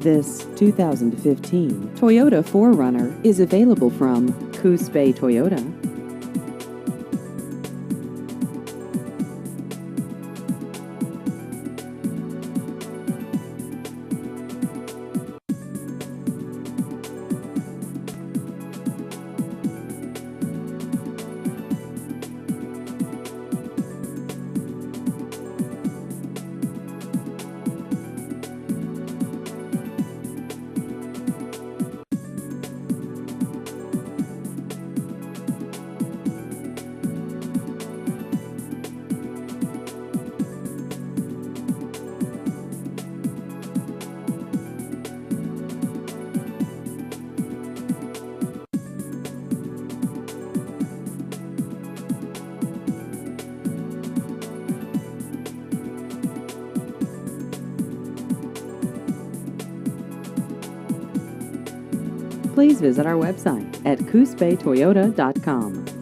This 2015 Toyota 4Runner is available from Coos Toyota. Please visit our website at coosbaytoyota.com.